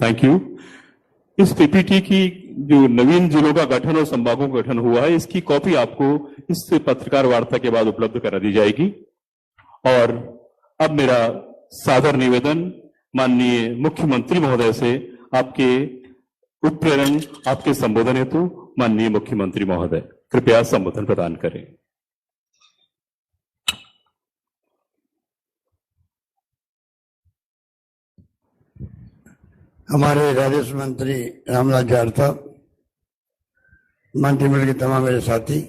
Thank you. इस PPT की जो नवीन जिलों का गठन और संभागों का गठन हुआ है, इसकी कॉपी आपको इस पत्रकार वार्ता के बाद उपलब्ध करा दी जाएगी। और अब मेरा सादर निवेदन माननीय मुख्यमंत्री महोदय से आपके उत्प्रेरण, आपके संबोधन हेतु माननीय मुख्यमंत्री महोदय कृपया संबोधन प्रदान करें। हमारे राजस्व मंत्री रामलाल जाट साहब, मंत्रिमंडल के तमाम मेरे साथी,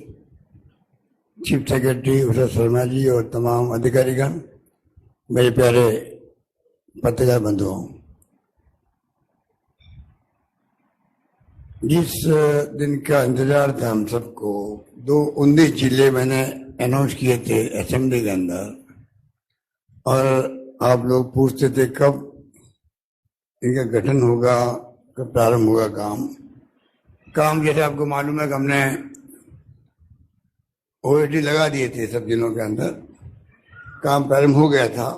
चीफ सेक्रेटरी उषा शर्मा जी और तमाम अधिकारीगण, मेरे प्यारे पत्रकार बंधुओं, जिस दिन का इंतजार था हम सबको, 19 जिले मैंने अनाउंस किए थे असेंबली के अंदर, और आप लोग पूछते थे कब इनका गठन होगा, कब प्रारंभ होगा काम। जैसे आपको मालूम है कि हमने ओएडी लगा दिए थे सब जिलों के अंदर, काम प्रारंभ हो गया था।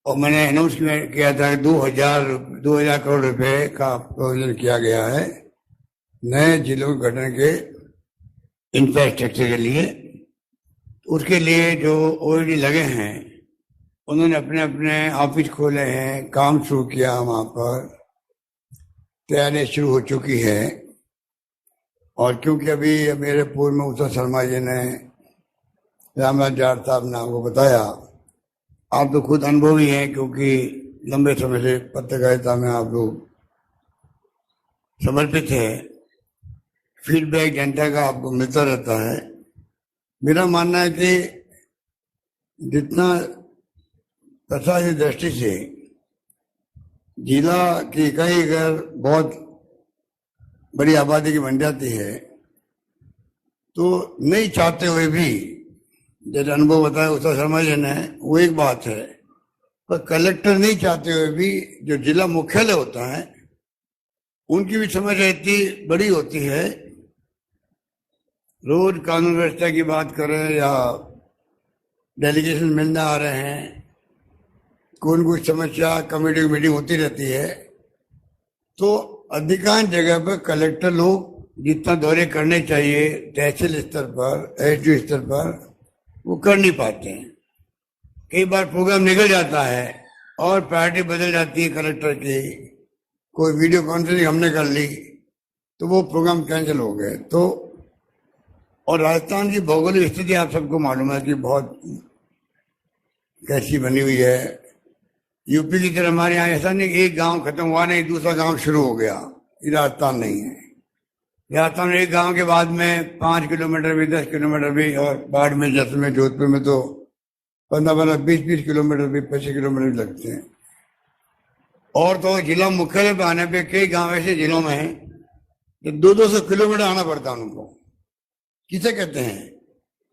और मैंने अनाउंस किया था कि 2000 करोड़ रुपए का प्रोविजन किया गया है नए जिलों के गठन के इंफ्रास्ट्रक्चर के लिए। उसके लिए जो ओएडी लगे हैं उन्होंने अपने अपने ऑफिस खोले हैं, काम शुरू किया, वहां पर तैयारी शुरू हो चुकी है। और क्योंकि अभी मेरे पूर्व में उषा शर्मा जी ने, रामलाल जाट साहब ने आपको बताया, आप तो खुद अनुभवी हैं क्योंकि लंबे समय से पत्रकारिता में आप लोग समर्पित है, फीडबैक जनता का आपको मिलता रहता है। मेरा मानना है कि जितना प्रशासनिक दृष्टि से जिला की इकाई अगर बहुत बड़ी आबादी की बन जाती है तो नहीं चाहते हुए भी, जैसे अनुभव बताया उषा शर्मा जी ने, वो एक बात है, पर कलेक्टर नहीं चाहते हुए भी जो जिला मुख्यालय होता है उनकी भी समस्या इतनी बड़ी होती है। रोज कानून व्यवस्था की बात करें या डेलीगेशन मिलने आ रहे हैं, कोई कोई समस्या कमेटी की मीटिंग होती रहती है, तो अधिकांश जगह पर कलेक्टर लोग जितना दौरे करने चाहिए तहसील स्तर पर, एसडीओ स्तर पर, वो कर नहीं पाते हैं। कई बार प्रोग्राम निकल जाता है और प्रायोरिटी बदल जाती है कलेक्टर की, कोई वीडियो कॉन्फ्रेंसिंग हमने कर ली तो वो प्रोग्राम कैंसिल हो गए। तो और राजस्थान की भौगोलिक स्थिति आप सबको मालूम है कि बहुत कैसी बनी हुई है। यूपी की तरह हमारे यहाँ ऐसा नहीं एक गांव खत्म हुआ नहीं दूसरा गांव शुरू हो गया, ये राजस्थान नहीं है। राजस्थान में एक गांव के बाद में 5 किलोमीटर भी, 10 किलोमीटर भी, और बाड़मेर, जैसलमेर, जोधपुर में तो 15-15, 20-20 किलोमीटर भी, 25 किलोमीटर भी लगते हैं। और तो जिला मुख्यालय पे आने पे कई गांव ऐसे जिलों में हैं कि 200-200 किलोमीटर आना पड़ता है उनको। किसे कहते हैं,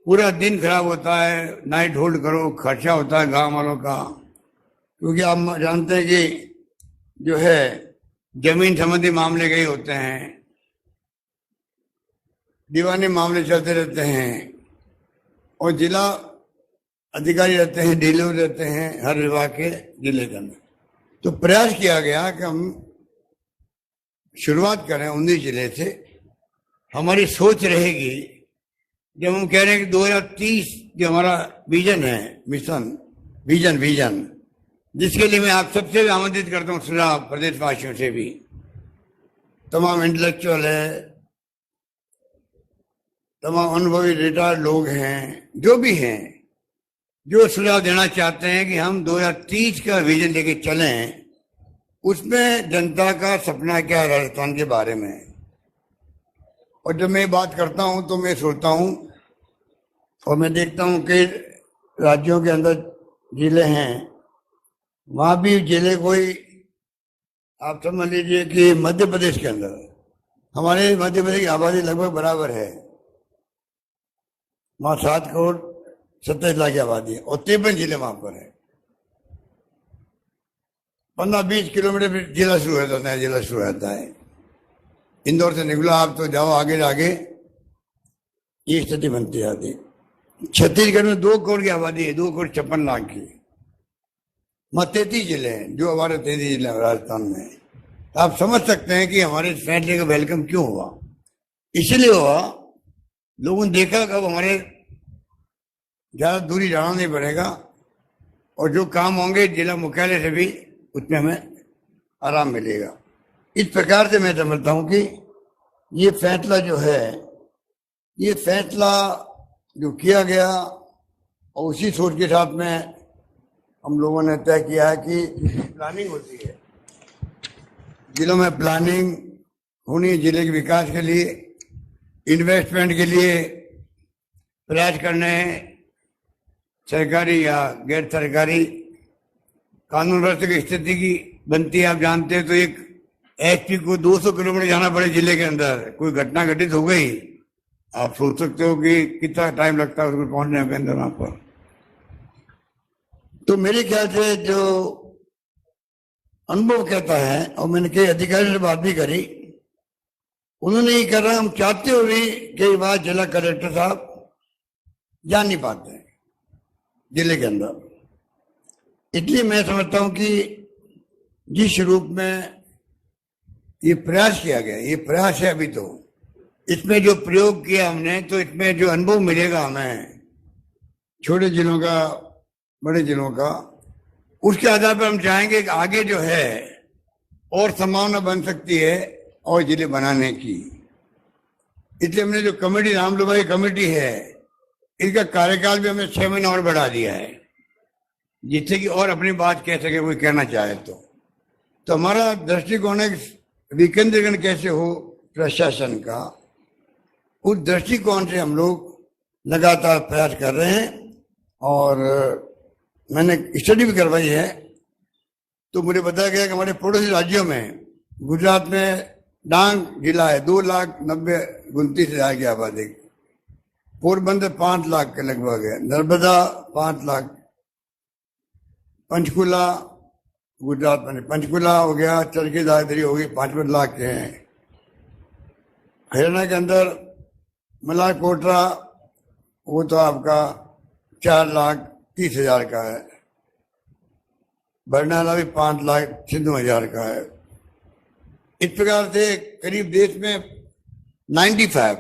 पूरा दिन खराब होता है, नाइट होल्ड करो, खर्चा होता है गांव वालों का, क्योंकि आप जानते हैं कि जो है जमीन संबंधी मामले कई होते हैं, दीवानी मामले चलते रहते हैं, और जिला अधिकारी रहते हैं, डीलर रहते हैं हर विभाग के जिले के अंदर। तो प्रयास किया गया कि हम शुरुआत करें 19 जिले से। हमारी सोच रहेगी, जब हम कह रहे हैं कि 2030 जो हमारा विजन है, मिशन विजन, जिसके लिए मैं आप सबसे भी आमंत्रित करता हूँ, सुझाव प्रदेशवासियों से भी, तमाम इंटेलेक्चुअल है, तमाम अनुभवी रिटायर्ड लोग हैं, जो भी हैं, जो सुझाव देना चाहते हैं कि हम 2030 का विजन लेके चलें। उसमें जनता का सपना क्या है राजस्थान के बारे में। और जब मैं बात करता हूं तो मैं सोचता हूं और मैं देखता हूं कि राज्यों के अंदर जिले हैं, वहां भी जिले कोई, आप समझ लीजिए कि मध्य प्रदेश के अंदर, हमारे मध्य प्रदेश की आबादी लगभग बराबर है, वहां 7 करोड़ 27 लाख की आबादी है, और 53 जिले वहां पर है। 15-20 किलोमीटर जिला शुरू हो जाता है, जिला शुरू हो जाता है। इंदौर से निकला आप तो जाओ आगे, ये स्थिति बनती जाती है। छत्तीसगढ़ में 2 करोड़ की आबादी है, 2 करोड़ 56 लाख की। वहां 33 जिले हैं, जो हमारे 33 जिले हैं राजस्थान में। आप समझ सकते हैं कि हमारे इस फैसले का वेलकम क्यों हुआ। इसलिए हुआ, लोगों ने देखा कि अब हमारे ज्यादा दूरी जाना नहीं पड़ेगा और जो काम होंगे जिला मुख्यालय से भी उसमें हमें आराम मिलेगा। इस प्रकार से मैं समझता हूं कि ये फैसला जो है, ये फैसला जो किया गया और उसी सोच के साथ में हम लोगों ने तय किया है कि प्लानिंग होती है, जिलों में प्लानिंग होनी है, जिले के विकास के लिए, इन्वेस्टमेंट के लिए प्रयास करने हैं, सरकारी या गैर सरकारी कानून व्यवस्था की स्थिति की बनती है। आप जानते हैं तो एक एसपी को 200 किलोमीटर जाना पड़े जिले के अंदर, कोई घटना घटित हो गई, आप सोच सकते हो कि कितना टाइम लगता है उसको पहुंचने के अंदर वहां पर। तो मेरे ख्याल से जो अनुभव कहता है, और मैंने कई अधिकारियों से बात भी करी, उन्होंने ये कहा हम चाहते हुए भी कई बार जिला कलेक्टर साहब जा नहीं पाते हैं जिले के अंदर। इसलिए मैं समझता हूं कि जिस रूप में ये प्रयास किया गया, ये प्रयास है अभी, तो इसमें जो प्रयोग किया हमने, तो इसमें जो अनुभव मिलेगा हमें छोटे जिलों का, बड़े जिलों का, उसके आधार पर हम चाहेंगे कि आगे जो है और संभावना बन सकती है और जिले बनाने की। इसलिए हमने जो कमेटी, रामलुभाई कमेटी है, इसका कार्यकाल भी हमने 6 महीने और बढ़ा दिया है, जिससे कि और अपनी बात कह सके कोई कहना चाहे तो हमारा दृष्टिकोण है विकेंद्रीकरण कैसे हो प्रशासन का, उस दृष्टिकोण से हम लोग लगातार प्रयास कर रहे हैं। और मैंने स्टडी भी करवाई है, तो मुझे बताया गया कि हमारे पड़ोसी राज्यों में, गुजरात में डांग जिला है, 2,90,29,000 की आबादी, पोरबंदर 5 लाख के लगभग है, नर्मदा 5 लाख, पंचकुला गुजरात में, पंचकुला हो गया, चरखी दादरी हो गई, 5 लाख के हैं। हरियाणा के अंदर मलारकोटरा, वो तो आपका 4,30,000 का है, बरनाला भी 5,96,000 का है। इस प्रकार से करीब देश में 95,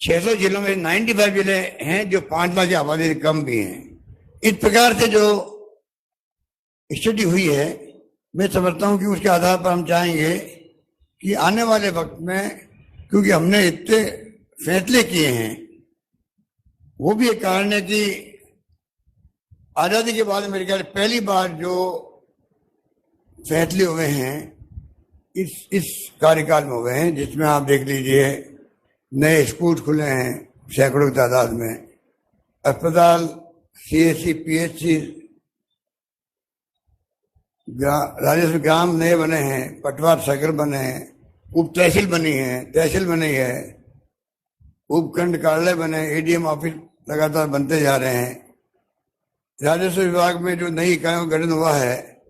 600 जिलों में 95 जिले हैं जो 5 लाख की आबादी से कम भी हैं। इस प्रकार से जो स्टडी हुई है, मैं समझता हूं कि उसके आधार पर हम चाहेंगे कि आने वाले वक्त में, क्योंकि हमने इतने फैसले किए हैं, वो भी एक कारण है कि आजादी के बाद मेरे ख्याल पहली बार जो फैसले हुए हैं इस कार्यकाल में हुए हैं, जिसमें आप देख लीजिए नए स्कूल खुले हैं सैकड़ों की तादाद में, अस्पताल, सीएससी, पीएचसी, राजस्व ग्राम नए बने हैं, पटवार सर्कल बने हैं, उप तहसील बनी है, तहसील बनी है, उपखंड कार्यालय बने, एडीएम ऑफिस लगातार बनते जा रहे हैं। राजस्व विभाग में जो नई इकाइयों का गठन हुआ है,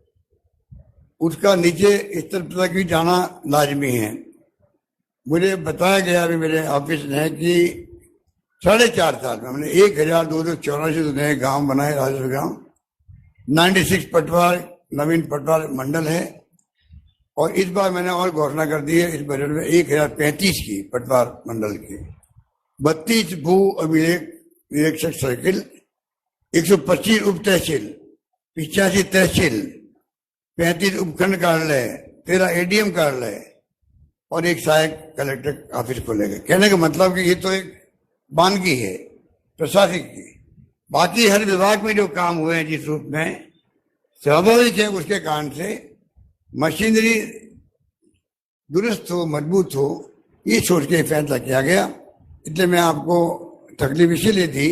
उसका नीचे स्तर तक भी जाना लाजमी है। मुझे बताया गया अभी मेरे ऑफिस ने कि 4.5 साल में हमने 1,284 नए गांव बनाए, राजस्व गांव, 96 पटवार, नवीन पटवार मंडल है। और इस बार मैंने और घोषणा कर दी है इस बजट में 1,035 की पटवार मंडल की, 32 भू अभिलेख निरीक्षक सर्किल, 125 उप तहसील, 85 तहसील, 35 उपखंड कार्यालय, 13 एडीएम कार्यालय और 1 सहायक कलेक्टर ऑफिस खोलेगा। कहने का मतलब कि ये तो एक बानगी है प्रशासनिक की। बाकी हर विभाग में जो काम हुए हैं जिस रूप में, स्वाभाविक है उसके कारण से मशीनरी दुरुस्त हो, मजबूत हो, ये सोच के फैसला किया गया। इसलिए मैं आपको तकलीफ इसीलिए दी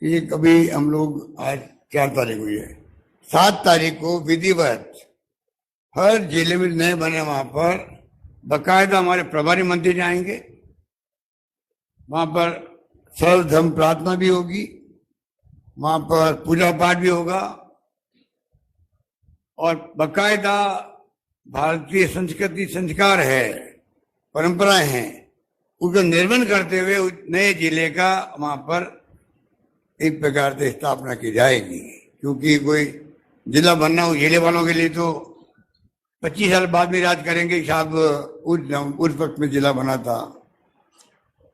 कि ये कभी हम लोग, आज 4 तारीख हुई है, 7 तारीख को विधिवत हर जिले में नए बने वहां पर बाकायदा हमारे प्रभारी मंत्री जाएंगे, वहां पर सर्वधर्म प्रार्थना भी होगी, वहां पर पूजा पाठ भी होगा और बाकायदा भारतीय संस्कृति संस्कार है, परंपराएं हैं, उसका निर्वहन करते हुए नए जिले का वहां पर एक प्रकार से स्थापना की जाएगी। क्योंकि कोई जिला बनना हो जिले वालों के लिए तो 25 साल बाद में याद करेंगे कि साहब उस वक्त में जिला बना था।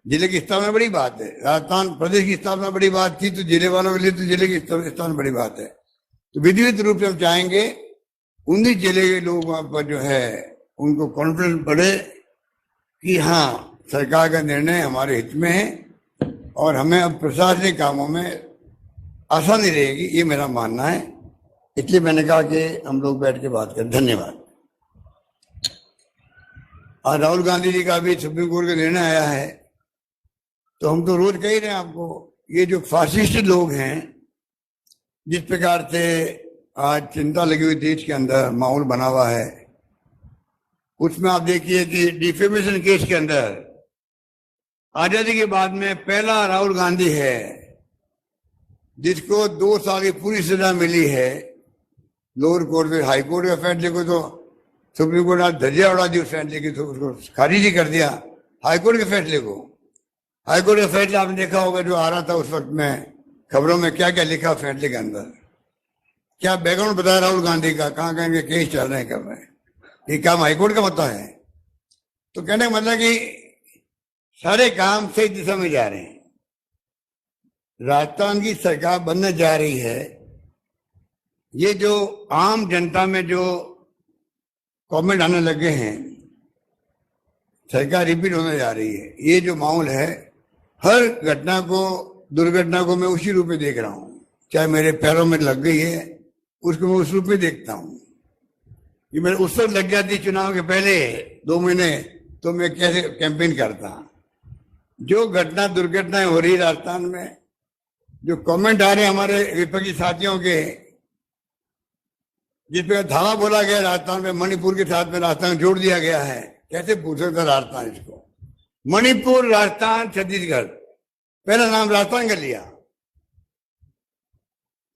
जिले की स्थापना बड़ी बात है, राजस्थान प्रदेश की स्थापना बड़ी बात थी, तो जिले वालों के लिए तो जिले की स्थापना बड़ी बात है। तो विधिवत रूप से हम चाहेंगे 19 जिले के लोग वहां पर जो है उनको कॉन्फिडेंस बढ़े कि हाँ सरकार का निर्णय हमारे हित में है और हमें अब प्रशासनिक कामों में आसानी रहेगी, ये मेरा मानना है। इसलिए मैंने कहा कि हम लोग बैठ के बात करें। धन्यवाद। आज राहुल गांधी जी का भी सुप्रीम कोर्ट का निर्णय आया है, तो हम तो रोज कह ही रहे हैं आपको, ये जो फासिस्ट लोग हैं, जिस प्रकार से आज चिंता लगी हुई देश के अंदर माहौल बना हुआ है, उसमें आप देखिए कि डिफेमेशन केस के अंदर आजादी के बाद में पहला राहुल गांधी है जिसको 2 साल की पूरी सजा मिली है लोअर कोर्ट में। हाई कोर्ट का फैसले को तो सुप्रीम कोर्ट ने धज्जियां उड़ा दी, उस फैसले की तो उसको खारिज ही कर दिया हाई कोर्ट के फैसले को। हाई कोर्ट का फैसला आपने देखा होगा जो आ रहा था उस वक्त में खबरों में, क्या क्या लिखा फैसले के अंदर, क्या बैकग्राउंड बताया राहुल गांधी का, कहाँ कहाँ के केस चल रहे हैं, कर रहे हैं, ये काम हाईकोर्ट का मतलब है। तो कहने का मतलब कि सारे काम सही दिशा में जा रहे हैं। राजस्थान की सरकार बनने जा रही है, ये जो आम जनता में जो कमेंट आने लगे हैं, सरकार रिपीट होने जा रही है, ये जो माहौल है, हर घटना को दुर्घटना को मैं उसी रूप में देख रहा हूं। चाहे मेरे पैरों में लग गई है उसको मैं उस रूप में देखता हूं। ये मेरे उस वक्त लग जाती चुनाव के पहले 2 महीने, तो मैं कैसे कैंपेन करता। जो घटना दुर्घटनाएं हो रही राजस्थान में, जो कमेंट आ रहे हमारे विपक्षी साथियों के, जिस पर धावा बोला गया राजस्थान में, मणिपुर के साथ में राजस्थान जोड़ दिया गया है, कैसे पूछ सकता राजस्थान इसको? मणिपुर, राजस्थान, छत्तीसगढ़, पहला नाम राजस्थान का लिया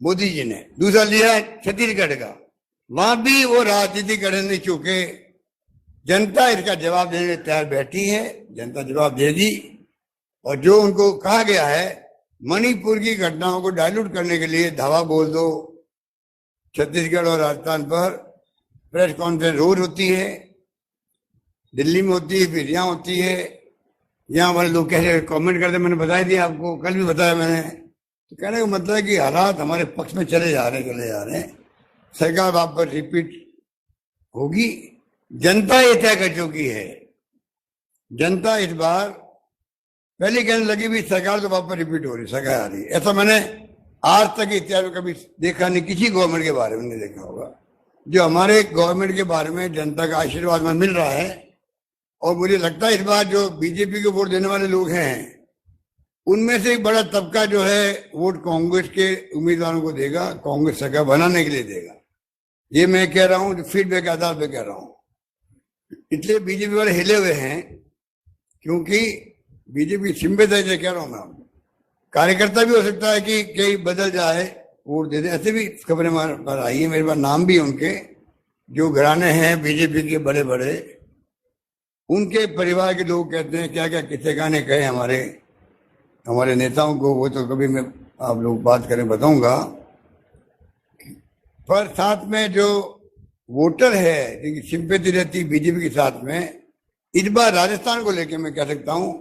मोदी जी ने, दूसरा लिया छत्तीसगढ़ का। वहां भी वो राजनीति करने नहीं चुके। जनता इसका जवाब देने तैयार बैठी है, जनता जवाब देगी। और जो उनको कहा गया है मणिपुर की घटनाओं को डाइल्यूट करने के लिए धावा बोल दो, छत्तीसगढ़ और राजस्थान पर प्रेस कॉन्फ्रेंस रोज होती है, दिल्ली में होती है, फिर यहाँ होती है। यहाँ वाले लोग कैसे कमेंट करते, मैंने बता दिया आपको, कल भी बताया मैंने। तो कहने का मतलब है कि हालात हमारे पक्ष में चले जा रहे हैं। सरकार वापस रिपीट होगी, जनता ये तय कर चुकी है। जनता इस बार पहले कहने लगी भी सरकार तो वापस रिपीट हो रही, सरकार आ रही। ऐसा मैंने आज तक इतिहास में कभी देखा नहीं, किसी गवर्नमेंट के बारे में नहीं देखा होगा। जो हमारे गवर्नमेंट के बारे में जनता का आशीर्वाद में मिल रहा है, और मुझे लगता है इस बार जो बीजेपी को वोट देने वाले लोग हैं, उनमें से एक बड़ा तबका जो है वोट कांग्रेस के उम्मीदवारों को देगा, कांग्रेस सरकार बनाने के लिए देगा। ये मैं कह रहा हूं, फीडबैक के आधार पर कह रहा हूं। इसलिए बीजेपी वाले हिले हुए हैं, क्योंकि बीजेपी सिंपैथाइजर से कह रहा हूं मैं आपको, कार्यकर्ता भी हो सकता है कि कहीं बदल जाए, वोट दे दे, ऐसे भी खबरें पर आई है। मेरे पास नाम भी उनके, जो घराने हैं बीजेपी के बड़े बड़े, उनके परिवार के लोग कहते हैं क्या क्या किस्से गाने कहे हमारे नेताओं को, वो तो कभी मैं आप लोग बात करें बताऊंगा। पर साथ में जो वोटर है जिनकी सिंपैथी रहती बीजेपी के साथ में, इस बार राजस्थान को लेकर मैं कह सकता हूं,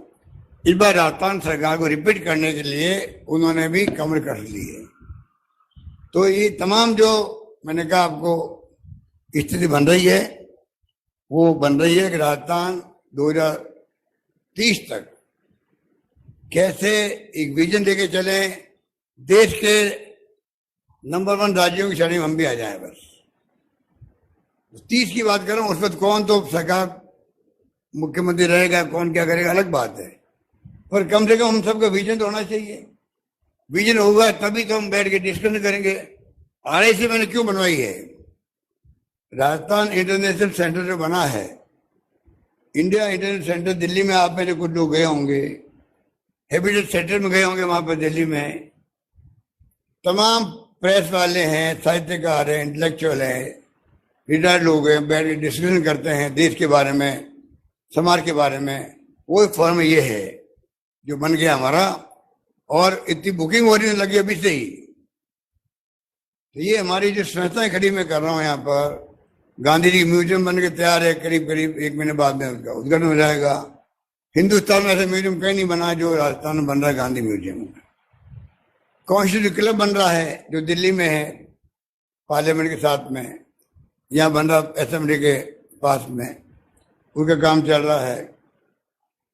इस बार राजस्थान सरकार को रिपीट करने के लिए उन्होंने भी कमर कस ली है। तो ये तमाम जो मैंने कहा आपको स्थिति बन रही है, वो बन रही है कि राजस्थान 2030 तक कैसे एक विजन लेके चले, देश के नंबर 1 राज्यों की श्रेणी में हम भी आ जाए। बस 30 की बात कर रहा हूं, उस पर कौन तो सरकार मुख्यमंत्री रहेगा, कौन क्या करेगा अलग बात है, पर कम से कम हम सबका विजन तो होना चाहिए। विजन होगा तभी तो हम बैठ के डिस्कशन करेंगे। RIC मैंने क्यों बनवाई है? राजस्थान इंटरनेशनल सेंटर जो बना है, इंडिया इंटरनेशनल सेंटर, दिल्ली में आप में कुछ लोग गए होंगे, हैबिटेट सेंटर में गए होंगे, वहां पर दिल्ली में तमाम प्रेस वाले हैं, साहित्यकार हैं, इंटेलेक्चुअल हैं, रिटायर्ड लोग हैं, बैठ के डिस्कशन करते हैं देश के बारे में, समाज के बारे में। वो फॉर्म ये है जो बन गया हमारा, और इतनी बुकिंग होने लगी अभी से ही। तो ये हमारी जो संस्थाएं खड़ी मैं कर रहा हूं यहाँ पर, गांधी जी म्यूजियम बन के तैयार है, करीब करीब 1 महीने बाद में उसका उद्घाटन हो जाएगा। हिंदुस्तान में ऐसा म्यूजियम कहीं नहीं बना जो राजस्थान में बन रहा है, गांधी म्यूजियम। कॉन्स्टिट्यूशन क्लब बन रहा है जो दिल्ली में है, पार्लियामेंट के साथ में, यहाँ बन रहा असेंबली के पास में, उनका काम चल रहा है।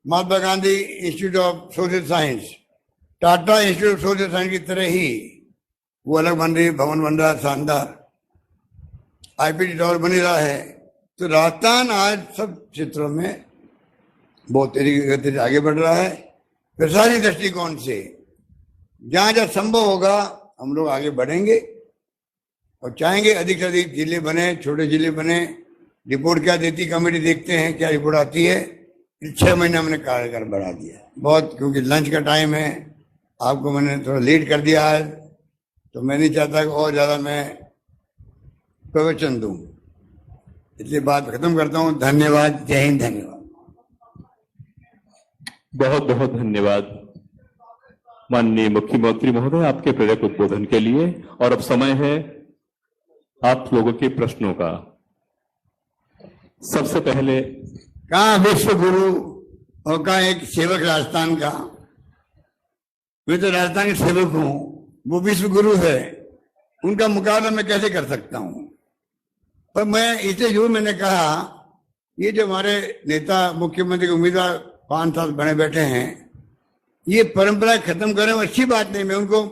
Mahatma Gandhi Institute of Social Science, Tata Institute of Social Science की तरह ही वो अलग बन रही, भवन बन रहा है शानदार, आईपीटी टावर बन रहा है। तो राजस्थान आज सब क्षेत्रों में बहुत तेजी गति से आगे बढ़ रहा है। प्रशासनिक दृष्टिकोण से जहां जहां संभव होगा हम लोग आगे बढ़ेंगे और चाहेंगे अधिक से अधिक जिले बने, छोटे जिले बने। रिपोर्ट क्या देती कमेटी, देखते हैं क्या रिपोर्ट आती है। 6 महीने हमने कार्यकाल बढ़ा दिया बहुत, क्योंकि लंच का टाइम है, आपको मैंने थोड़ा लेट कर दिया है, तो मैं नहीं चाहता कि और ज़्यादा मैं प्रवचन दूं, इसलिए बात खत्म करता हूं। धन्यवाद, जय हिंद, धन्यवाद। बहुत बहुत धन्यवाद माननीय मुख्यमंत्री महोदय आपके प्रेरक उद्बोधन के लिए। और अब समय है आप लोगों के प्रश्नों का। सबसे पहले, कहाँ विश्व गुरु और कहाँ एक सेवक राजस्थान का? मैं तो राजस्थान के सेवक हूं, वो विश्व गुरु है, उनका मुकाबला मैं कैसे कर सकता हूं? पर मैं इसे जो मैंने कहा, ये जो हमारे नेता मुख्यमंत्री के उम्मीदवार 5 साल बने बैठे हैं, ये परंपरा खत्म करें, अच्छी बात नहीं, मैं उनको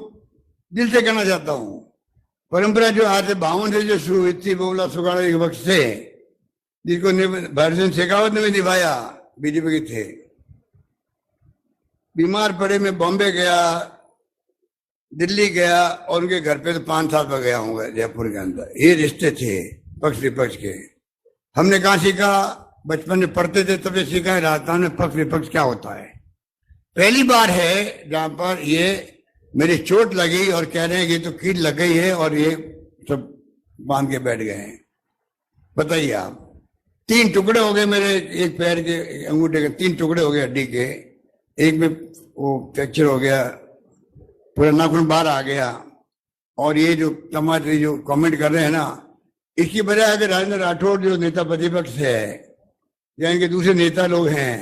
दिल से कहना चाहता हूं। परंपरा जो आज से 52 से जो शुरू हुई थी, बोला सुगाड़ा के वक्त से, जिसको भगत सिंह शेखावत ने भी निभाया, बीजेपी के थे। बीमार पड़े, मैं बॉम्बे गया, दिल्ली गया, और उनके घर पे तो 5 साल पर गया हूँ जयपुर के अंदर। ये रिश्ते थे पक्ष विपक्ष के। हमने कहाँ सीखा? बचपन में पढ़ते थे तब से सीखा है राजस्थान में पक्ष विपक्ष क्या होता है। पहली बार है जहां पर ये मेरी चोट लगी और कह रहे हैं कि तो कील लग गई है और ये सब बांध के बैठ गए हैं। बताइए आप, 3 टुकड़े हो गए मेरे, एक पैर के अंगूठे के 3 टुकड़े हो गए हड्डी के, एक में वो फ्रैक्चर हो गया, पूरा नाखून बाहर आ गया। और ये जो टमाटर जो कमेंट कर रहे हैं ना, इसकी वजह अगर राजेंद्र राठौड़ जो नेता प्रतिपक्ष है या इनके दूसरे नेता लोग हैं,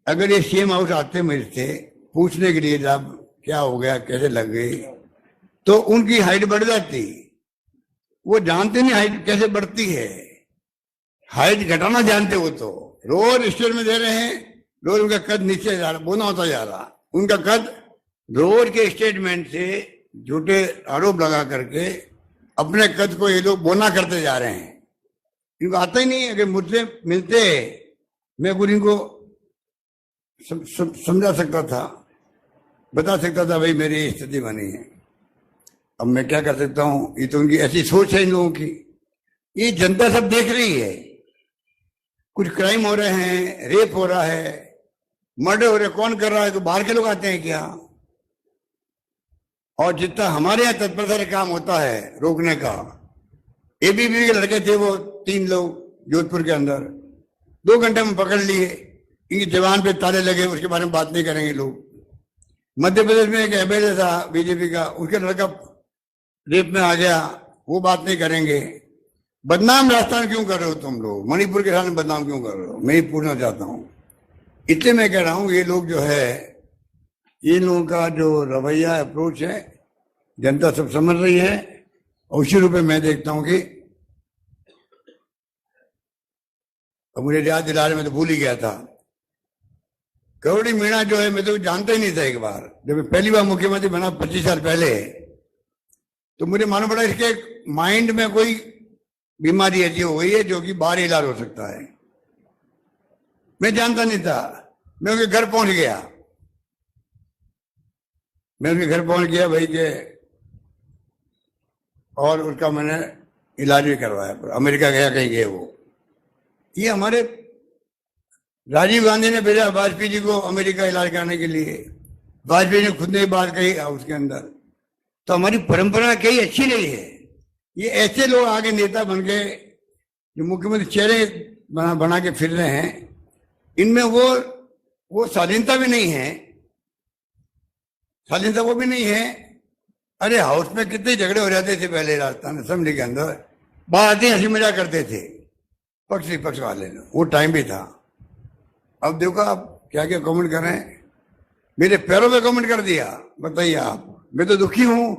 अगर ये सीएम हाउस आते मेरे से पूछने के लिए जब क्या हो गया, कैसे लग गई, तो उनकी हाइट बढ़ जाती। वो जानते नहीं हाइट कैसे बढ़ती है, हाइट घटाना जानते हो। तो रोज स्टेट में दे रहे हैं, रोज उनका कद नीचे जा रहा, बोना होता जा रहा। उनका कद रोज के स्टेटमेंट से झूठे आरोप लगा करके अपने कद को ये लोग बोना करते जा रहे हैं। इनको आता ही नहीं। अगर मुझसे मिलते मैं कुछ इनको समझा सकता था, बता सकता था भाई मेरी स्थिति बनी है। अब मैं क्या कर सकता हूं? ये तो उनकी ऐसी सोच है इन लोगों की। ये जनता सब देख रही है, कुछ क्राइम हो रहे हैं, रेप हो रहा है, मर्डर हो रहे, कौन कर रहा है? तो बाहर के लोग आते हैं क्या? और जितना हमारे यहाँ तत्परता से काम होता है रोकने का, एबीपी के लड़के थे वो 3 लोग जोधपुर के अंदर, 2 घंटे में पकड़ लिए, इनकी जवान पे ताले लगे, उसके बारे में बात नहीं करेंगे लोग। मध्य प्रदेश में एक एमएलए था बीजेपी का, उसके लड़का रेप में आ गया, वो बात नहीं करेंगे। बदनाम राजस्थान क्यों कर रहे हो तुम लोग? मणिपुर के सामने बदनाम क्यों कर रहे हो? मैं ही पूछना चाहता हूँ। इसलिए मैं कह रहा हूँ ये लोग जो है, इन लोगों का जो रवैया अप्रोच है, जनता सब समझ रही है। और उसी रूप में मैं देखता हूं कि अब मुझे याद दिला रहे, मैं तो भूल ही गया था। करोड़ी मीणा जो है, मैं तो जानता ही नहीं था। एक बार जब मैं पहली बार मुख्यमंत्री बना 25 साल पहले, तो मुझे मालूम पड़ा इसके माइंड में कोई बीमारी ऐसी हो गई है जो कि बाहर इलाज हो सकता है। मैं जानता नहीं था। मैं उनके घर पहुंच गया, भाई के, और उसका मैंने इलाज भी करवाया। अमेरिका गया, कहीं गए वो। ये हमारे राजीव गांधी ने भेजा वाजपेयी जी को अमेरिका इलाज करने के लिए। वाजपेयी ने खुद ने बात कही उसके अंदर। तो हमारी परंपरा कहीं अच्छी नहीं है। ये ऐसे लोग आगे नेता बन के जो मुख्यमंत्री चेहरे बना के फिर रहे हैं, इनमें वो स्वाधीनता भी नहीं है। स्वाधीनता वो भी नहीं है। अरे हाउस में कितने झगड़े हो जाते थे पहले राजस्थान असेंबली के अंदर, बात आती हंसी मजाक करते थे। पक्ष विपक्ष वाले ने, वो टाइम भी था। अब देखो आप क्या क्या कमेंट कर रहे हैं, मेरे पैरों पे कमेंट कर दिया। बताइए आप, मैं तो दुखी हूं,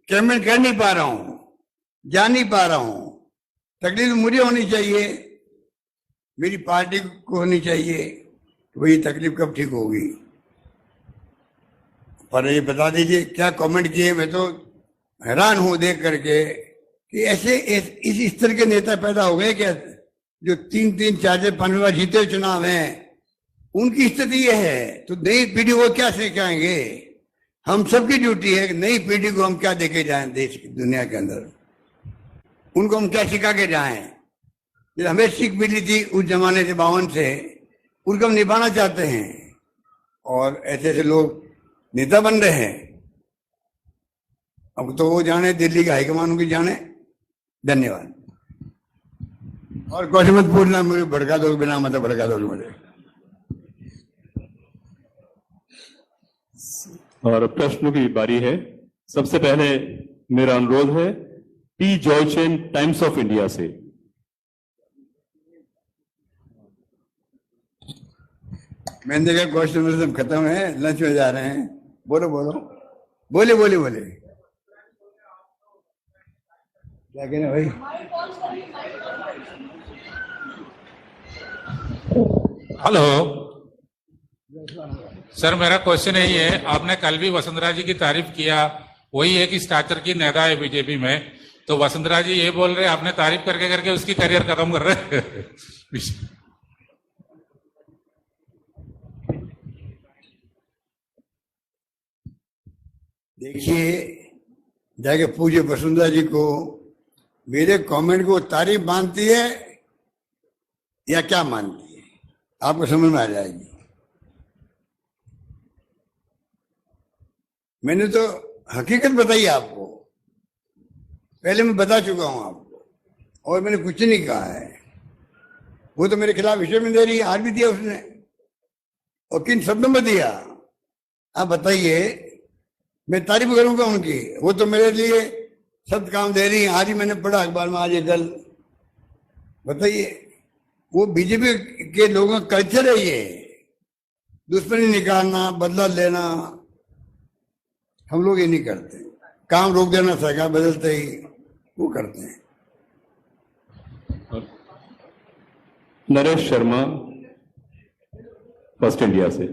कमेंट कर नहीं पा रहा हूं, जा नहीं पा रहा हूं। तकलीफ मुझे होनी चाहिए, मेरी पार्टी को होनी चाहिए, तो वही तकलीफ कब ठीक होगी। पर ये बता दीजिए क्या कमेंट किए, मैं तो हैरान हूं देख करके कि ऐसे इस स्तर के नेता पैदा हो गए क्या, जो 3-3, 4-4, 5 बार जीते चुनाव हैं। उनकी स्थिति ये है, तो नई पीढ़ी को क्या सिखाएंगे। हम सबकी ड्यूटी है कि नई पीढ़ी को हम क्या देके जाएं देश की दुनिया के अंदर, उनको हम क्या सिखा के जाएं। जो हमें सीख मिली थी उस जमाने से 52 से, उनको हम निभाना चाहते हैं, और ऐसे ऐसे लोग नेता बन रहे हैं। अब तो वो जाने, दिल्ली के हाईकमान उनकी जाने। धन्यवाद। और कुछ मत पूछना, मुझे भड़का दो, बिना मतलब भड़का दो मुझे। और प्रश्न की बारी है। सबसे पहले मेरा अनुरोध है पी जॉयचेन, टाइम्स ऑफ इंडिया से। मैंने देखा क्वेश्चन सब खत्म है, लंच में जा रहे हैं। बोलो बोलो, बोले बोले बोले, क्या कहना भाई। हेलो सर, मेरा क्वेश्चन यही है, आपने कल भी वसुंधरा जी की तारीफ किया, वही एक स्टार्चर की नेता है बीजेपी में, तो वसुंधरा जी ये बोल रहे आपने तारीफ करके करके उसकी करियर खत्म कर रहे हैं। देखिए, जाके पूछे वसुंधरा जी को, मेरे कमेंट को तारीफ मानती है या क्या मानती है, आपको समझ में आ जाएगी। मैंने तो हकीकत बताई आपको, पहले मैं बता चुका हूं आपको, और मैंने कुछ नहीं कहा है। वो तो मेरे खिलाफ विषय में दे रही है, हार भी दिया उसने, और किन शब्दों में दिया आप बताइए। मैं तारीफ करूंगा उनकी, वो तो मेरे लिए शब्द काम दे रही है। आज ही मैंने पढ़ा अखबार में, आज ये कल। बताइए, वो बीजेपी के लोगों का कल्चर है ये, दुश्मनी निकालना, बदला लेना। हम लोग ये नहीं करते, काम रोक देना, सरकार बदलते ही वो करते हैं। नरेश शर्मा, फर्स्ट इंडिया से।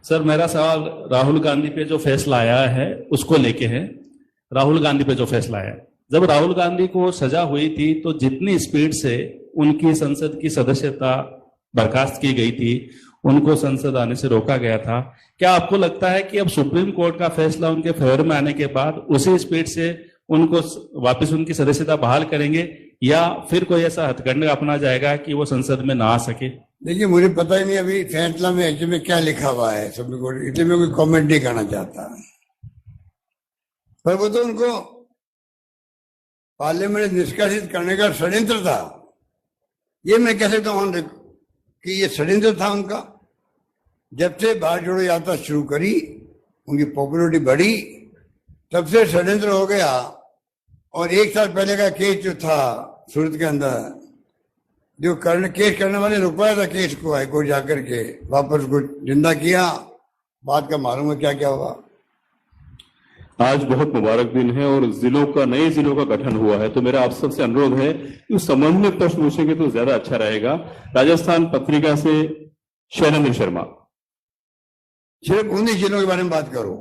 सर, मेरा सवाल राहुल गांधी पे जो फैसला आया है उसको लेके है। राहुल गांधी पे जो फैसला आया, जब राहुल गांधी को सजा हुई थी तो जितनी स्पीड से उनकी संसद की सदस्यता बर्खास्त की गई थी, उनको संसद आने से रोका गया था, क्या आपको लगता है कि अब सुप्रीम कोर्ट का फैसला उनके फेवर में आने के बाद उसी स्पीड से उनको वापस उनकी सदस्यता बहाल करेंगे, या फिर कोई ऐसा हथकंडा अपना जाएगा कि वो संसद में ना आ सके? देखिए, मुझे पता ही नहीं अभी फैसला में एक्चुअली में क्या लिखा हुआ है सुप्रीम कोर्ट, इसलिए मैं कोई कमेंट नहीं करना चाहता। पर वो तो उनको पार्लियामेंट निष्कासित करने का षड्यंत्र था, ये मैं कह सकता हूं कि ये षड्यंत्र था उनका। जब से भारत जोड़ो यात्रा शुरू करी, उनकी पॉपुलरिटी बढ़ी, तब से षड्यंत्र हो गया। और 1 साल पहले का केस जो था सूरत के अंदर, जो केस करने वाले रुकवाया था केस को, हाईकोर्ट जाकर के वापस को जिंदा किया। बात का मालूम है क्या क्या हुआ। आज बहुत मुबारक दिन है और जिलों का, नए जिलों का गठन हुआ है, तो मेरा आप सबसे अनुरोध है कि उस संबंध में प्रश्न पूछेंगे तो ज्यादा अच्छा रहेगा। राजस्थान पत्रिका से शैलेंद्र शर्मा। सिर्फ 19 जिलों के बारे में बात करो।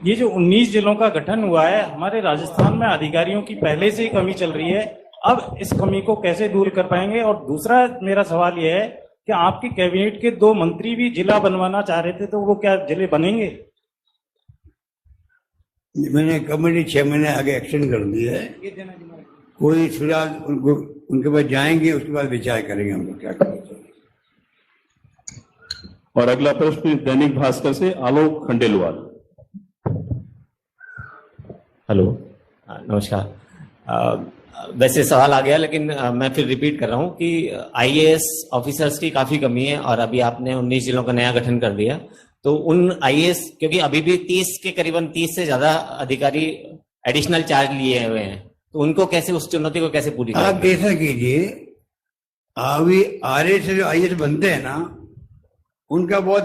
ये जो 19 जिलों का गठन हुआ है, हमारे राजस्थान में अधिकारियों की पहले से ही कमी चल रही है, अब इस कमी को कैसे दूर कर पाएंगे? और दूसरा मेरा सवाल यह है कि आपकी कैबिनेट के 2 मंत्री भी जिला बनवाना चाह रहे थे, तो वो क्या जिले बनेंगे? मैंने कमेटी 6 महीने आगे एक्सटेंड कर दी है। कोई सुझाव उनके पास जाएंगे, उसके बाद विचार करेंगे हम लोग क्या करना चाहिए। और अगला प्रश्न दैनिक भास्कर से आलोक खंडेलवाल। हेलो, नमस्कार। वैसे सवाल आ गया, लेकिन मैं फिर रिपीट कर रहा हूं कि आईएएस ऑफिसर्स की काफी कमी है और अभी आपने 19 जिलों का नया गठन कर दिया, तो उन आईएएस, क्योंकि अभी भी 30 के करीबन 30 से ज्यादा अधिकारी एडिशनल चार्ज लिए हुए हैं, तो उनको कैसे, उस चुनौती को कैसे पूरी आप करेंगे? ऐसा कीजिए, अभी आरए से जो आईएएस बनते हैं ना, उनका बहुत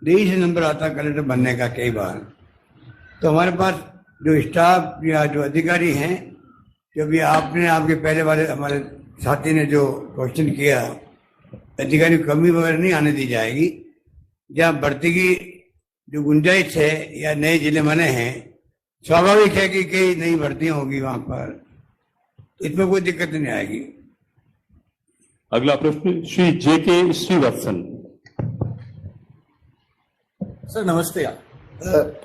देरी से नंबर आता है कलेक्टर बनने का कई बार। तो हमारे पास जो स्टाफ या जो अधिकारी हैं, जब ये आपने आपके पहले वाले हमारे साथी ने जो क्वेश्चन किया, अधिकारी की कमी वगैरह नहीं आने दी जाएगी। जहाँ भर्ती की जो गुंजाइश है या नए जिले बने हैं, स्वाभाविक है कि कई नई भर्तियां होगी वहां पर, इसमें कोई दिक्कत नहीं आएगी। अगला प्रश्न श्री जेके श्रीवत्सन। सर नमस्ते।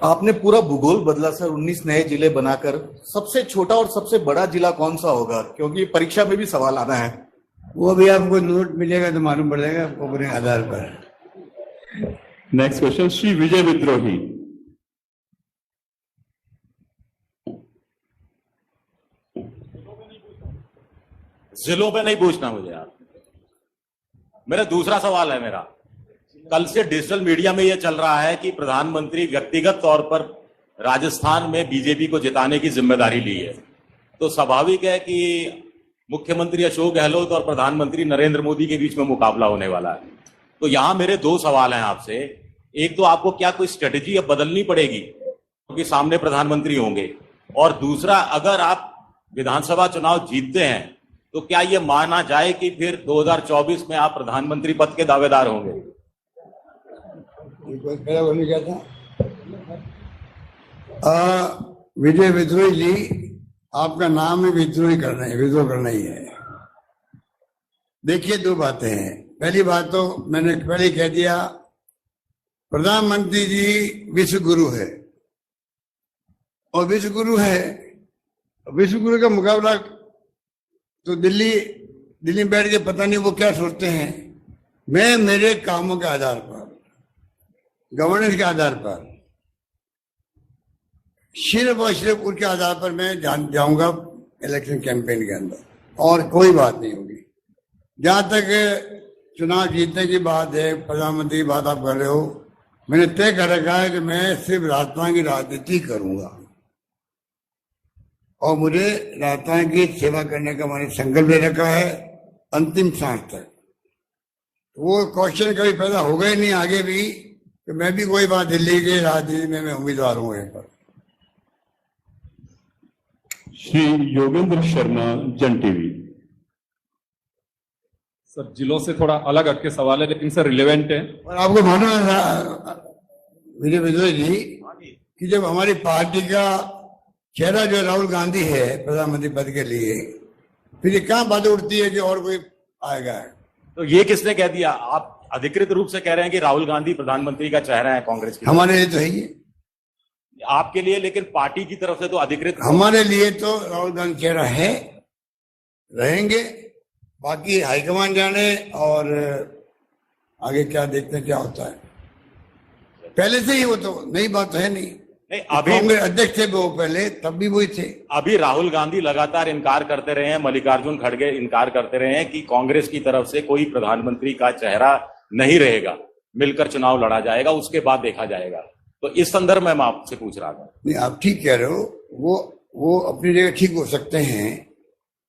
आपने पूरा भूगोल बदला सर, 19 नए जिले बनाकर। सबसे छोटा और सबसे बड़ा जिला कौन सा होगा, क्योंकि परीक्षा में भी सवाल आना है। वो भी आपको नोट मिलेगा तो मालूम पड़ेगा आपको अपने आधार पर। नेक्स्ट क्वेश्चन श्री विजय विद्रोही। जिलों पे नहीं पूछना मुझे आप। मेरा दूसरा सवाल है मेरा, कल से डिजिटल मीडिया में यह चल रहा है कि प्रधानमंत्री व्यक्तिगत तौर पर राजस्थान में बीजेपी को जिताने की जिम्मेदारी ली है, तो स्वाभाविक है कि मुख्यमंत्री अशोक गहलोत और प्रधानमंत्री नरेंद्र मोदी के बीच में मुकाबला होने वाला है। तो यहां मेरे दो सवाल हैं आपसे। एक तो आपको क्या कोई स्ट्रेटेजी अब बदलनी पड़ेगी क्योंकि सामने प्रधानमंत्री होंगे, और दूसरा अगर आप विधानसभा चुनाव जीतते हैं तो क्या यह माना जाए कि फिर 2024 में आप प्रधानमंत्री पद के दावेदार होंगे? विजय विद्रोही जी, आपका नाम ही विद्रोही करना है, विद्रोह करना ही है। देखिए, दो बातें हैं। पहली बात तो मैंने पहले कह दिया, प्रधानमंत्री जी विश्व गुरु है, और विश्व गुरु है, विश्व गुरु का मुकाबला तो दिल्ली में बैठ के पता नहीं वो क्या सोचते हैं। मैं मेरे कामों के आधार पर, गवर्नेंस के आधार पर, सिर्फ और सिर्फ उनके आधार पर मैं जाऊंगा इलेक्शन कैंपेन के अंदर, और कोई बात नहीं होगी। जहां तक चुनाव जीतने की बात है, प्रधानमंत्री की बात आप कर रहे हो, मैंने तय कर रखा है कि मैं सिर्फ राजस्थान की राजनीति करूंगा, और मुझे राजस्थान की सेवा करने का मैंने संकल्प ले रखा है अंतिम सांस तक। वो क्वेश्चन कभी पैदा होगा ही नहीं आगे भी कि मैं भी कोई बात दिल्ली के राजनीति में मैं उम्मीदवार हूँ यहाँ पर। श्री योगेंद्र शर्मा, जन टीवी। सर जिलों से थोड़ा अलग हटके सवाल है लेकिन सर रिलेवेंट है। और आपको मालूम है विजय विद्रोही जी कि जब हमारी पार्टी का चेहरा जो राहुल गांधी है प्रधानमंत्री पद के लिए, फिर ये कहाँ बातें उठती है कि और कोई आएगा? तो ये किसने कह दिया? आप अधिकृत रूप से कह रहे हैं कि राहुल गांधी प्रधानमंत्री का चेहरा है कांग्रेस की। हमारे लिए तो है ये, आपके लिए, लेकिन पार्टी की तरफ से तो अधिकृत। हमारे लिए तो राहुल गांधी चेहरा है, रहेंगे। बाकी हाईकमान जाने, और आगे क्या देखते हैं क्या होता है। पहले से ही वो तो नई बात है नहीं। नहीं, अभी कांग्रेस अध्यक्ष थे वो पहले, तब भी वही थे। अभी राहुल गांधी लगातार इनकार करते रहे हैं, मल्लिकार्जुन खड़गे इनकार करते रहे हैं कि कांग्रेस की तरफ से कोई प्रधानमंत्री का चेहरा नहीं रहेगा, मिलकर चुनाव लड़ा जाएगा, उसके बाद देखा जाएगा। तो इस संदर्भ में मैं आपसे पूछ रहा था। नहीं, आप ठीक कह रहे हो, वो अपनी जगह ठीक हो सकते हैं,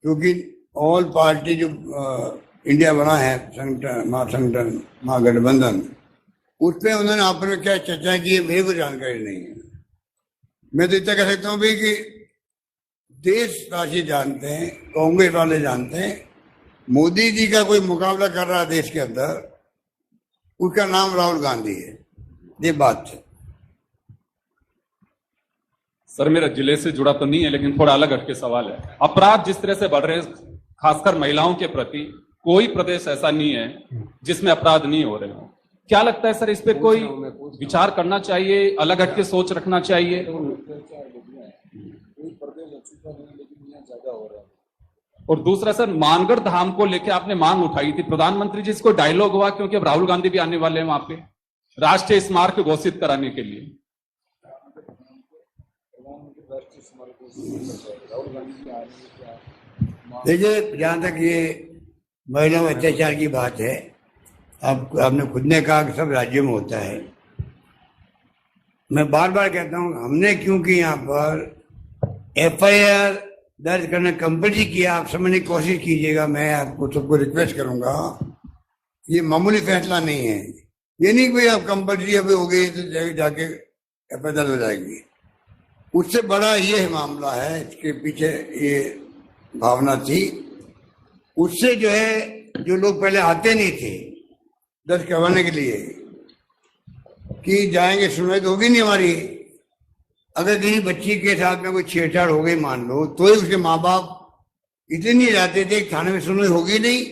क्योंकि ऑल पार्टी जो इंडिया बना है, महासंगठन, महागठबंधन, उसमें उन्होंने आपस में क्या चर्चा की है मेरे को जानकारी नहीं है। मैं तो इतना कह सकता हूँ भी कि देशवासी जानते हैं, कांग्रेस वाले जानते हैं, मोदी जी का कोई मुकाबला कर रहा है देश के अंदर, उसका नाम राहुल गांधी है। ये बात है। सर मेरा जिले से जुड़ा तो नहीं है लेकिन थोड़ा अलग हटके सवाल है। अपराध जिस तरह से बढ़ रहे हैं, खासकर महिलाओं के प्रति, कोई प्रदेश ऐसा नहीं है जिसमें अपराध नहीं हो रहे हो। क्या लगता है सर, इस पे कोई विचार करना चाहिए, अलग हटके सोच रखना चाहिए? और दूसरा सर, मानगढ़ धाम को लेकर आपने मांग उठाई थी, प्रधानमंत्री जी इसको डायलॉग हुआ क्योंकि अब राहुल गांधी भी आने वाले हैं वहां पे राष्ट्रीय स्मारक घोषित कराने के लिए। देखिए, जहाँ तक ये महिलाओं अत्याचार की बात है, आपने खुद ने कहा कि सब राज्यों में होता है। मैं बार बार कहता हूँ, हमने क्योंकि यहाँ पर FIR दर्ज करना कंपल्सरी किया, आप समझने की कोशिश कीजिएगा। मैं आपको सबको रिक्वेस्ट करूंगा, ये मामूली फैसला नहीं है। ये नहीं कोई आप कंपल्सरी अभी हो गई तो जाके FIR दर्ज हो जाएगी। उससे बड़ा ये मामला है, इसके पीछे ये भावना थी। उससे जो है, जो लोग पहले आते नहीं थे दर्ज करवाने के लिए कि जाएंगे, सुनवाई तो होगी नहीं हमारी। अगर किसी बच्ची के साथ में कोई छेड़छाड़ हो गई मान लो, तो ही उसके माँ बाप इतने नहीं जाते थे, थाने में सुनवाई होगी नहीं,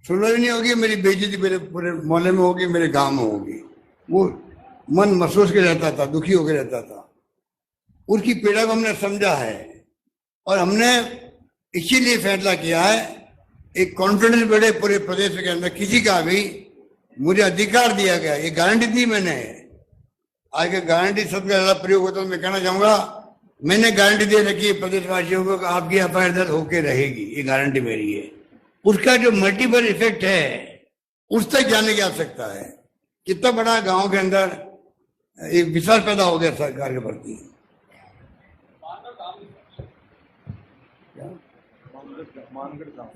सुनवाई नहीं होगी, मेरी बेइज्जती मेरे पूरे मोहल्ले में होगी, मेरे गांव में होगी। वो मन महसूस के रहता था, दुखी होकर रहता था। उसकी पीड़ा को हमने समझा है और हमने इसीलिए फैसला किया है, एक कॉन्फिडेंस बढ़े पूरे प्रदेश के अंदर। किसी का भी मुझे अधिकार दिया गया, ये गारंटी दी मैंने। आज के गारंटी शब्द का ज्यादा प्रयोग होता है, मैं कहना चाहूंगा मैंने गारंटी दे रखी है प्रदेशवासियों को कि आपकी FIR दर्ज होकर रहेगी, ये गारंटी मेरी है। उसका जो मल्टीपल इफेक्ट है उस तक जाने की आवश्यकता है। कितना बड़ा गांव के अंदर एक विश्वास पैदा हो गया सरकार के प्रति।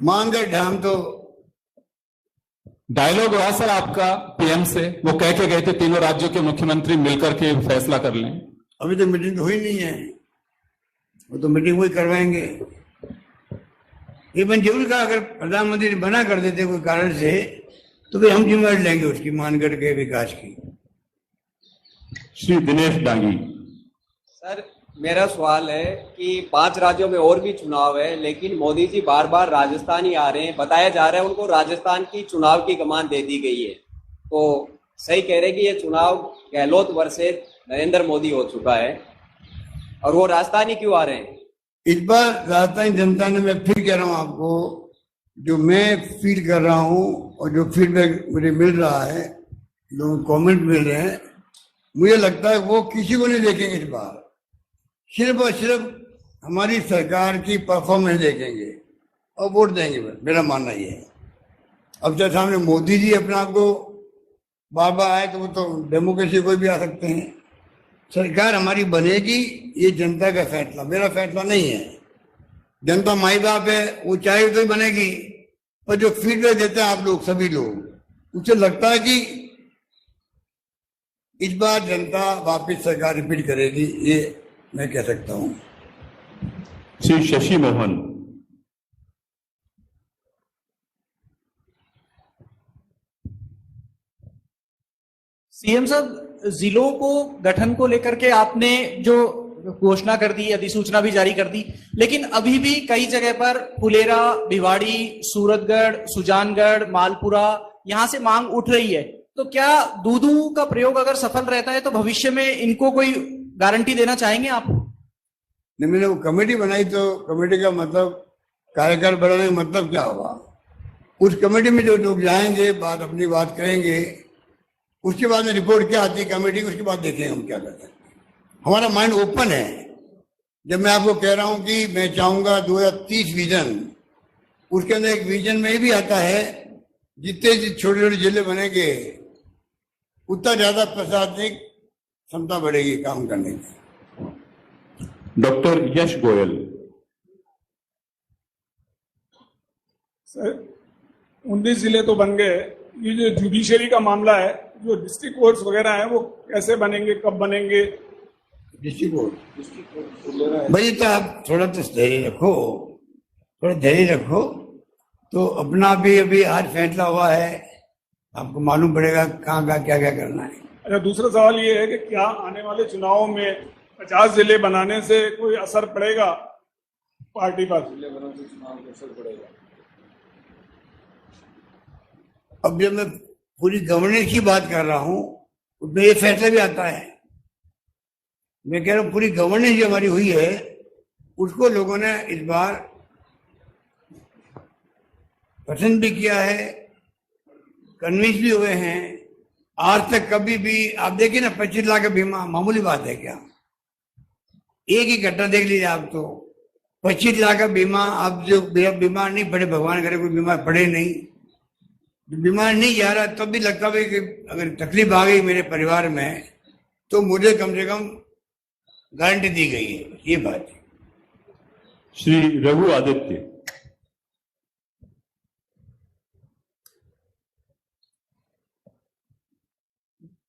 मानगढ़ डैम तो डायलॉग हुआ सर आपका PM से, वो कह के गए थे तीनों राज्यों के मुख्यमंत्री मिलकर के फैसला कर लें। अभी तो मीटिंग हुई नहीं है, वो तो मीटिंग हुई करवाएंगे। ये मैंने जरूर कहा, अगर प्रधानमंत्री मना कर देते कोई कारण से तो फिर हम जिम्मेदारी लेंगे उसकी, मानगढ़ के विकास की। श्री दिनेश डांगी। सर, मेरा सवाल है कि 5 राज्यों में और भी चुनाव है, लेकिन मोदी जी बार बार राजस्थान ही आ रहे हैं। बताया जा रहा है उनको राजस्थान की चुनाव की कमान दे दी गई है, तो सही कह रहे कि ये चुनाव गहलोत वर्सेस नरेंद्र मोदी हो चुका है, और वो राजस्थान ही क्यों आ रहे हैं? इस बार राजस्थानी जनता ने, मैं फिर कह रहा हूँ आपको, जो मैं फील कर रहा हूँ और जो फीडबैक मुझे मिल रहा है, लोग कमेंट मिल रहे हैं, मुझे लगता है वो किसी को नहीं देखेंगे इस बार। सिर्फ और सिर्फ हमारी सरकार की परफॉर्मेंस देखेंगे और वोट देंगे, मेरा मानना ये है। अब जब सामने मोदी जी अपने आप को बार बार आए तो वो तो डेमोक्रेसी कोई भी आ सकते हैं। सरकार हमारी बनेगी, ये जनता का फैसला, मेरा फैसला नहीं है। जनता माई बाप है, वो चाहे तो ही बनेगी, पर जो फीडबैक देते हैं आप लोग, सभी लोग, उससे लगता है कि इस बार जनता वापिस सरकार रिपीट करेगी, ये मैं कह सकता हूं। श्री शशि मोहन। सीएम साहब, जिलों को गठन को लेकर के आपने जो घोषणा कर दी, अधिसूचना भी जारी कर दी, लेकिन अभी भी कई जगह पर फुलेरा, भिवाड़ी, सूरतगढ़, सुजानगढ़, मालपुरा, यहां से मांग उठ रही है। तो क्या दूधू का प्रयोग अगर सफल रहता है तो भविष्य में इनको कोई गारंटी देना चाहेंगे आप? नहीं, मैंने वो कमेटी बनाई, तो कमेटी का मतलब, कार्यकाल बढ़ाने का मतलब क्या होगा? उस कमेटी में जो लोग जाएंगे, बात अपनी बात करेंगे, उसके बाद में रिपोर्ट क्या आती है कमेटी की, उसके बाद देखेंगे हम क्या करते हैं। हमारा माइंड ओपन है। जब मैं आपको कह रहा हूं कि मैं चाहूंगा 2030 विजन, उसके अंदर एक विजन में भी आता है जितने छोटे छोटे जिले बनेंगे उतना ज्यादा प्रशासनिक क्षमता बढ़ेगी काम करने की। डॉक्टर यश गोयल। सर, 19 जिले तो बन गए, ये जो जुडिशरी का मामला है, जो डिस्ट्रिक्ट कोर्ट्स वगैरह है, वो कैसे बनेंगे, कब बनेंगे? डिस्ट्रिक्ट कोर्ट भाई, तो आप थोड़ा तो धैर्य रखो, थोड़ा धैर्य रखो, तो अपना भी अभी आज फैसला हुआ है, आपको मालूम पड़ेगा कहाँ का क्या क्या करना है। अच्छा, दूसरा सवाल ये है कि क्या आने वाले चुनावों में 50 जिले बनाने से कोई असर पड़ेगा पार्टी पर? जिले बनाने से चुनाव में असर पड़ेगा? अब जब मैं पूरी गवर्नेंस की बात कर रहा हूं, उसमें ये फैसला भी आता है। मैं कह रहा हूं पूरी गवर्नेंस जो हमारी हुई है, उसको लोगों ने इस बार पसंद भी किया है, कन्विंस भी हुए हैं। आज तक कभी भी आप देखिए ना, 25 लाख का बीमा मामूली बात है क्या? एक ही घटना देख लीजिए आप, तो 25 लाख का बीमा। आप जो बीमार नहीं पड़े, भगवान करे कोई बीमार पड़े नहीं, बीमार नहीं जा रहा, तब भी लगता है कि अगर तकलीफ आ गई मेरे परिवार में तो मुझे कम से कम गारंटी दी गई है, ये बात है। श्री रघु आदित्य।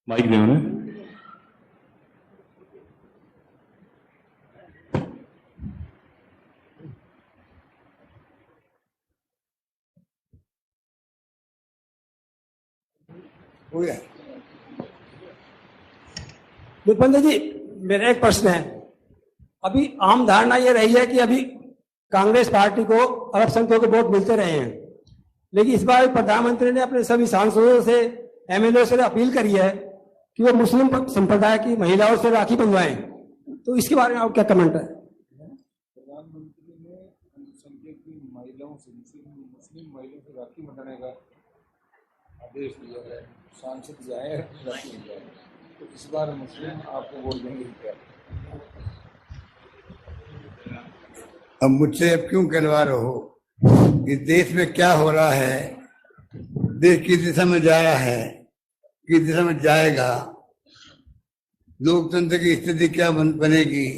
माइक देना है। हो गया। विपंत जी, मेरा एक प्रश्न है। अभी आम धारणा ये रही है कि अभी कांग्रेस पार्टी को अल्पसंख्यकों के वोट मिलते रहे हैं, लेकिन इस बार प्रधानमंत्री ने अपने सभी सांसदों से, एमएलए से अपील करी है कि वो मुस्लिम संप्रदाय की महिलाओं से राखी बंधवाएं। तो इसके बारे में आप क्या कमेंट है? प्रधानमंत्री ने अल्पसंख्यक की महिलाओं से, मुस्लिम महिलाओं से राखी बंधाने का आदेश दिया है, सांसद जाए राखी बंधाए। तो इस बार मुस्लिम आपको वोट देंगे क्या? अब मुझसे अब क्यों करवा रहे हो? इस देश में क्या हो रहा है, देश किस दिशा में जा रहा है, किस दिशा में जाएगा, लोकतंत्र की स्थिति क्या बनेगी,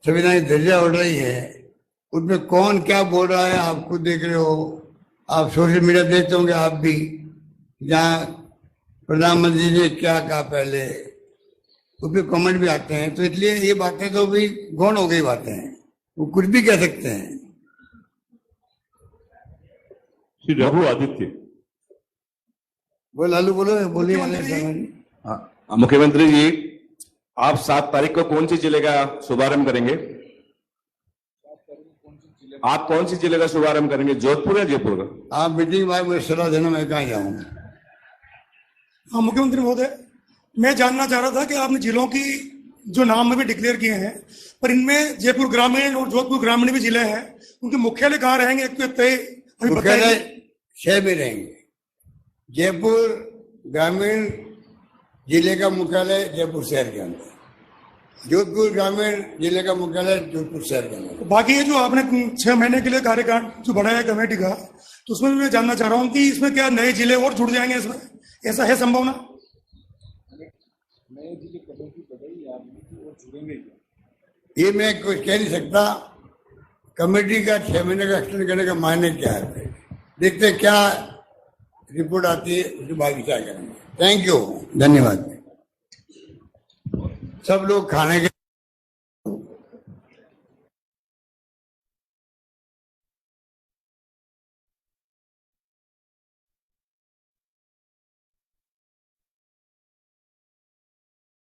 संविधान की धज्जियां उड़ रही है, उसमें कौन क्या बोल रहा है आप खुद देख रहे हो। आप सोशल मीडिया देखते होंगे आप भी, जहाँ प्रधानमंत्री ने क्या कहा पहले, उस पर कमेंट भी आते हैं। तो इसलिए ये बातें तो भी गौण हो गई बातें हैं, वो कुछ भी कह सकते हैं। श्री रघु आदित्य। वो लालू बोलो, बोलिए। मुख्यमंत्री जी, आप 7 तारीख को कौन सी जिले का शुभारंभ करेंगे? आप कौन सी जिले का शुभारंभ करेंगे, जोधपुर या जयपुर का? आप मीटिंग बाद मुझे सलाह देना, मैं कहाँ जाऊंगा। हाँ मुख्यमंत्री महोदय, मैं जानना चाह रहा था कि आपने जिलों की जो नाम में भी डिक्लेयर किए हैं, पर इनमें जयपुर ग्रामीण और जोधपुर ग्रामीण भी जिले हैं, उनके मुख्यालय कहाँ रहेंगे? एक तो तय मुख्यालय शहर में रहेंगे। जयपुर ग्रामीण जिले का मुख्यालय जयपुर शहर के अंदर, जोधपुर ग्रामीण जिले का मुख्यालय जोधपुर शहर के अंदर। बाकी ये जो आपने 6 महीने के लिए कार्यकाल जो बढ़ाया है कमेटी का, तो उसमें भी मैं जानना चाह रहा हूँ कि इसमें क्या नए जिले और जुड़ जाएंगे? इसमें ऐसा है संभावना? नए जिले कमेटी बढ़ाई आपने और जुड़ेंगे क्या? ये मैं कुछ कह नहीं सकता। कमेटी का 6 महीने का एक्सटेंड करने का मायने क्या है, देखते हैं क्या रिपोर्ट आती है, उसके बाद विचार करेंगे। थैंक यू, धन्यवाद। सब लोग खाने के